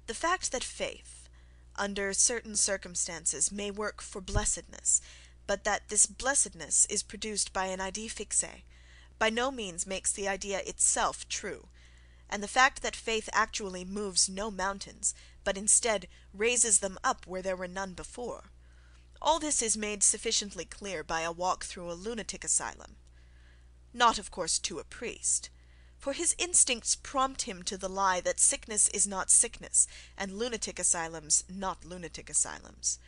The fact that faith, under certain circumstances, may work for blessedness, but that this blessedness is produced by an idée fixe, by no means makes the idea itself true, and the fact that faith actually moves no mountains, but instead raises them up where there were none before—all this is made sufficiently clear by a walk through a lunatic asylum. Not, of course, to a priest, for his instincts prompt him to the lie that sickness is not sickness, and lunatic asylums not lunatic asylums.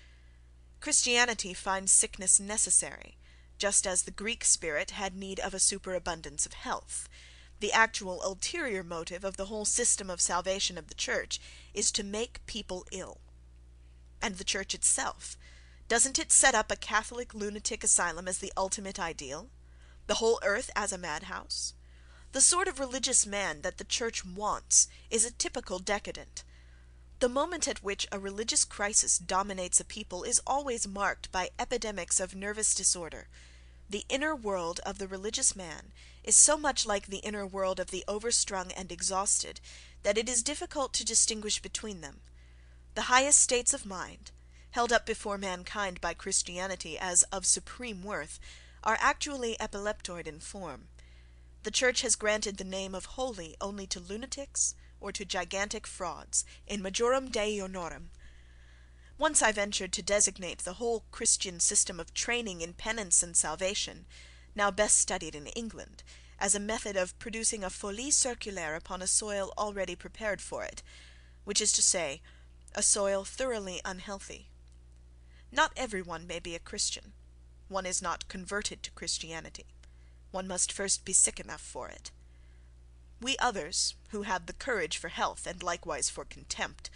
Christianity finds sickness necessary, just as the Greek spirit had need of a superabundance of health. The actual ulterior motive of the whole system of salvation of the Church is to make people ill. And the Church itself, doesn't it set up a Catholic lunatic asylum as the ultimate ideal? The whole earth as a madhouse? The sort of religious man that the Church wants is a typical decadent. The moment at which a religious crisis dominates a people is always marked by epidemics of nervous disorder. The inner world of the religious man is so much like the inner world of the overstrung and exhausted that it is difficult to distinguish between them. The highest states of mind, held up before mankind by Christianity as of supreme worth, are actually epileptoid in form. The Church has granted the name of holy only to lunatics or to gigantic frauds, in majorum Dei honorum. Once I ventured to designate the whole Christian system of training in penance and salvation, now best studied in England, as a method of producing a folie circulaire upon a soil already prepared for it, which is to say, a soil thoroughly unhealthy. Not every one may be a Christian. One is not converted to Christianity. One must first be sick enough for it. We others, who have the courage for health and likewise for contempt,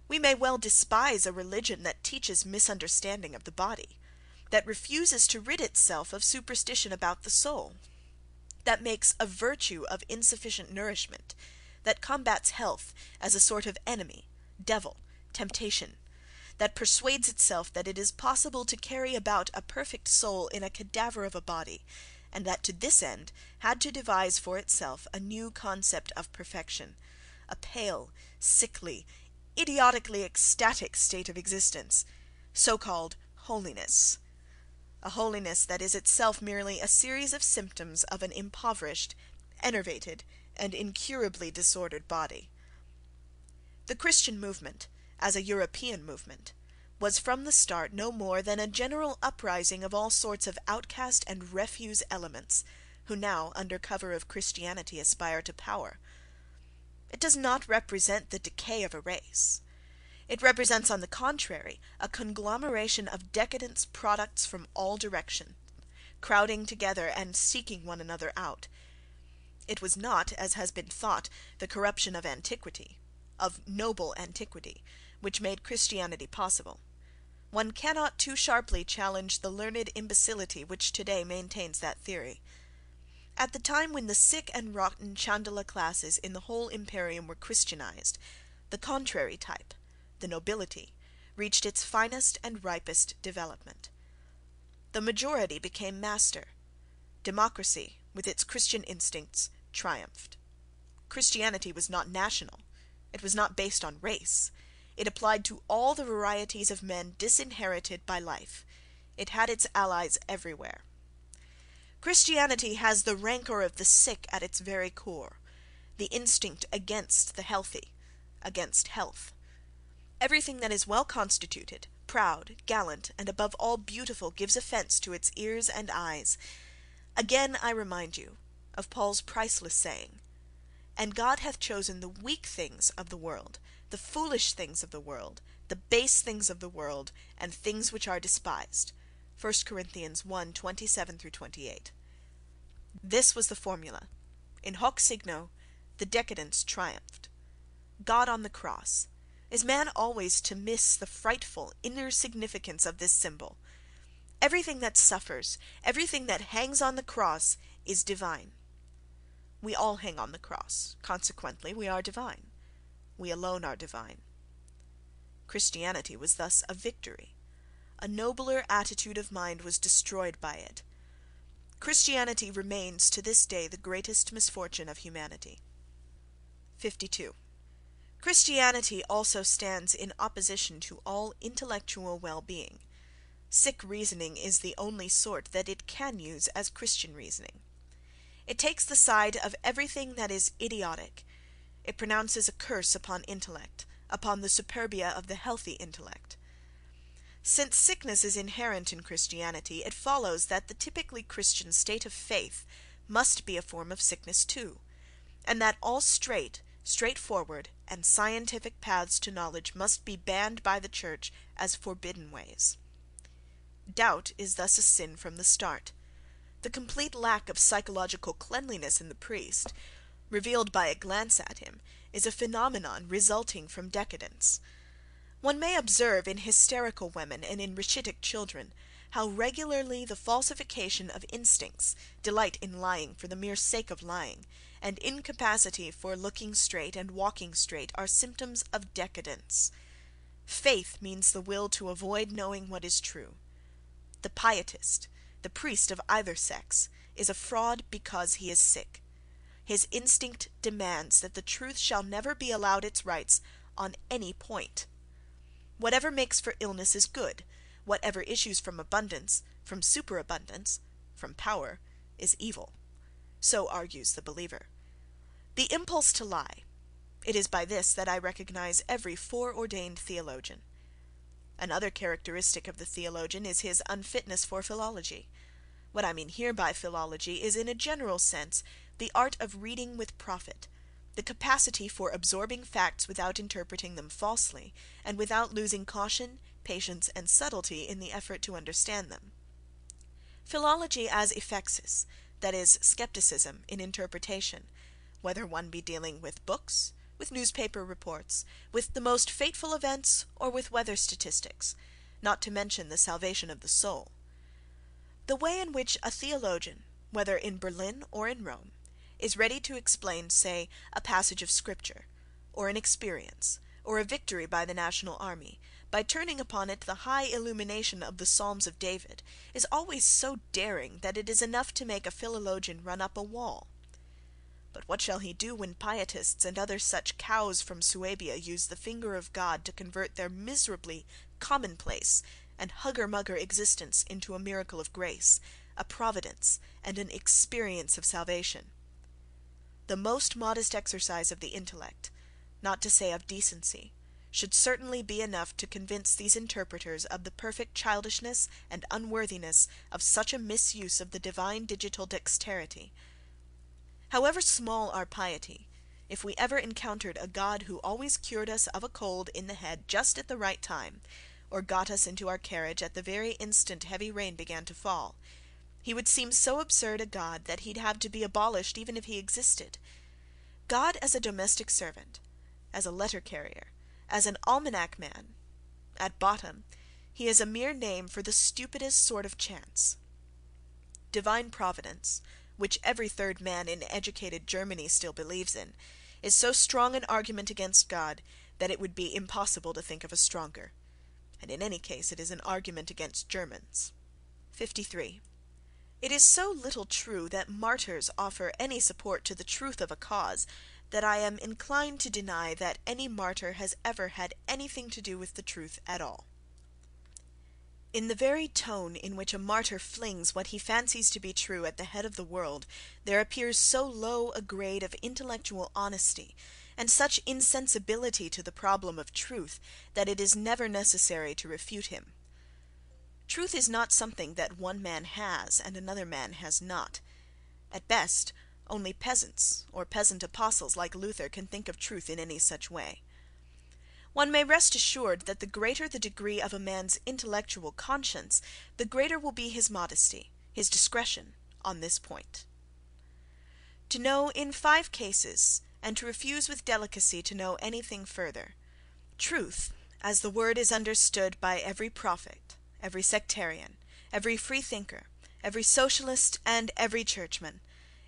we may well despise a religion that teaches misunderstanding of the body, that refuses to rid itself of superstition about the soul, that makes a virtue of insufficient nourishment, that combats health as a sort of enemy, devil, temptation, that persuades itself that it is possible to carry about a perfect soul in a cadaver of a body, and that to this end had to devise for itself a new concept of perfection, a pale, sickly, idiotically ecstatic state of existence, so-called holiness, a holiness that is itself merely a series of symptoms of an impoverished, enervated, and incurably disordered body. The Christian movement, as a European movement, was from the start no more than a general uprising of all sorts of outcast and refuse elements, who now, under cover of Christianity, aspire to power. It does not represent the decay of a race. It represents, on the contrary, a conglomeration of decadence products from all directions, crowding together and seeking one another out. It was not, as has been thought, the corruption of antiquity, of noble antiquity, which made Christianity possible. One cannot too sharply challenge the learned imbecility which today maintains that theory. At the time when the sick and rotten Chandala classes in the whole imperium were Christianized, the contrary type, the nobility, reached its finest and ripest development. The majority became master. Democracy, with its Christian instincts, triumphed. Christianity was not national. It was not based on race. It applied to all the varieties of men disinherited by life. It had its allies everywhere. Christianity has the rancour of the sick at its very core, the instinct against the healthy, against health. Everything that is well constituted, proud, gallant, and above all beautiful gives offence to its ears and eyes. Again I remind you of Paul's priceless saying, "And God hath chosen the weak things of the world, the foolish things of the world, the base things of the world, and things which are despised." 1 Corinthians 1:27-28. This was the formula. In hoc signo, the decadence triumphed. God on the cross. Is man always to miss the frightful inner significance of this symbol? Everything that suffers, everything that hangs on the cross is divine. We all hang on the cross. Consequently, we are divine. We alone are divine. Christianity was thus a victory. A nobler attitude of mind was destroyed by it. Christianity remains to this day the greatest misfortune of humanity. 52. Christianity also stands in opposition to all intellectual well-being. Sick reasoning is the only sort that it can use as Christian reasoning. It takes the side of everything that is idiotic. It pronounces a curse upon intellect, upon the superbia of the healthy intellect. Since sickness is inherent in Christianity, it follows that the typically Christian state of faith must be a form of sickness too, and that all straightforward, and scientific paths to knowledge must be banned by the Church as forbidden ways. Doubt is thus a sin from the start. The complete lack of psychological cleanliness in the priest, revealed by a glance at him, is a phenomenon resulting from decadence. One may observe in hysterical women and in rachitic children how regularly the falsification of instincts, delight in lying for the mere sake of lying, and incapacity for looking straight and walking straight are symptoms of decadence. Faith means the will to avoid knowing what is true. The pietist, the priest of either sex, is a fraud because he is sick. His instinct demands that the truth shall never be allowed its rights on any point. Whatever makes for illness is good; whatever issues from abundance, from superabundance, from power, is evil. So argues the believer. The impulse to lie—it is by this that I recognize every foreordained theologian. Another characteristic of the theologian is his unfitness for philology. What I mean here by philology is, in a general sense, the art of reading with profit, the capacity for absorbing facts without interpreting them falsely, and without losing caution, patience, and subtlety in the effort to understand them. Philology as ephexis, that is, skepticism in interpretation, whether one be dealing with books, with newspaper reports, with the most fateful events, or with weather statistics, not to mention the salvation of the soul. The way in which a theologian, whether in Berlin or in Rome, is ready to explain, say, a passage of Scripture, or an experience, or a victory by the national army, by turning upon it the high illumination of the Psalms of David, is always so daring that it is enough to make a philologian run up a wall. But what shall he do when pietists and other such cows from Suabia use the finger of God to convert their miserably commonplace and hugger-mugger existence into a miracle of grace, a providence, and an experience of salvation? The most modest exercise of the intellect, not to say of decency, should certainly be enough to convince these interpreters of the perfect childishness and unworthiness of such a misuse of the divine digital dexterity. However small our piety, if we ever encountered a God who always cured us of a cold in the head just at the right time, or got us into our carriage at the very instant heavy rain began to fall, he would seem so absurd a God that he'd have to be abolished even if he existed. God as a domestic servant, as a letter-carrier, as an almanac man, at bottom, he is a mere name for the stupidest sort of chance. Divine providence, which every third man in educated Germany still believes in, is so strong an argument against God that it would be impossible to think of a stronger. And in any case it is an argument against Germans. 53. It is so little true that martyrs offer any support to the truth of a cause, that I am inclined to deny that any martyr has ever had anything to do with the truth at all. In the very tone in which a martyr flings what he fancies to be true at the head of the world, there appears so low a grade of intellectual honesty, and such insensibility to the problem of truth, that it is never necessary to refute him. Truth is not something that one man has and another man has not. At best, only peasants or peasant apostles like Luther can think of truth in any such way. One may rest assured that the greater the degree of a man's intellectual conscience, the greater will be his modesty, his discretion, on this point. To know in 5 cases, and to refuse with delicacy to know anything further, truth, as the word is understood by every prophet, every sectarian, every freethinker, every socialist, and every churchman,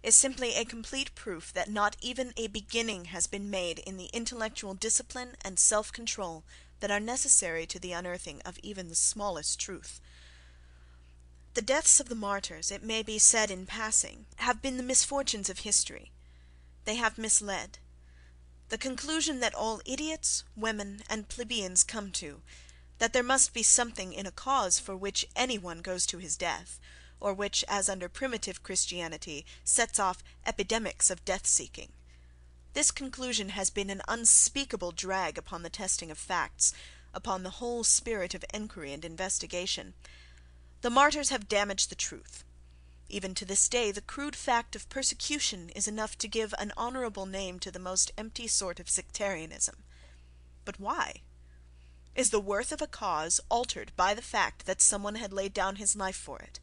is simply a complete proof that not even a beginning has been made in the intellectual discipline and self-control that are necessary to the unearthing of even the smallest truth. The deaths of the martyrs, it may be said in passing, have been the misfortunes of history. They have misled. The conclusion that all idiots, women, and plebeians come to, that there must be something in a cause for which any one goes to his death, or which, as under primitive Christianity, sets off epidemics of death-seeking. This conclusion has been an unspeakable drag upon the testing of facts, upon the whole spirit of enquiry and investigation. The martyrs have damaged the truth. Even to this day the crude fact of persecution is enough to give an honourable name to the most empty sort of sectarianism. But why? Is the worth of a cause altered by the fact that someone had laid down his life for it?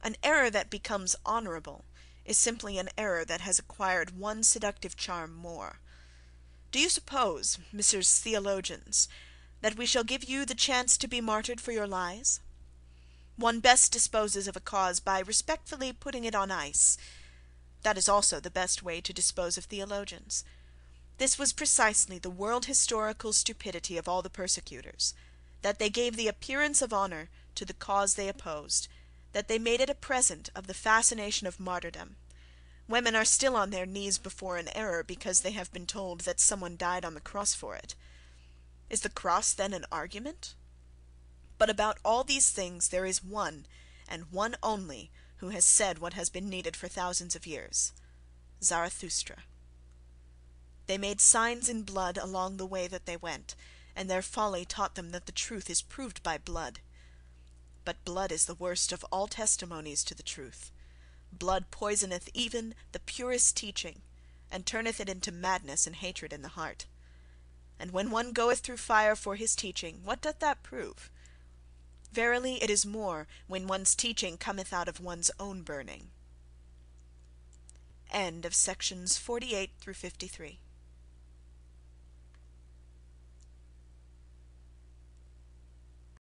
An error that becomes honourable is simply an error that has acquired one seductive charm more. Do you suppose, Messrs. Theologians, that we shall give you the chance to be martyred for your lies? One best disposes of a cause by respectfully putting it on ice. That is also the best way to dispose of theologians. This was precisely the world-historical stupidity of all the persecutors, that they gave the appearance of honour to the cause they opposed, that they made it a present of the fascination of martyrdom. Women are still on their knees before an error because they have been told that someone died on the cross for it. Is the cross then an argument? But about all these things there is one, and one only, who has said what has been needed for thousands of years: Zarathustra. They made signs in blood along the way that they went, and their folly taught them that the truth is proved by blood. But blood is the worst of all testimonies to the truth. Blood poisoneth even the purest teaching, and turneth it into madness and hatred in the heart. And when one goeth through fire for his teaching, what doth that prove? Verily it is more when one's teaching cometh out of one's own burning. End of sections 48 through 53.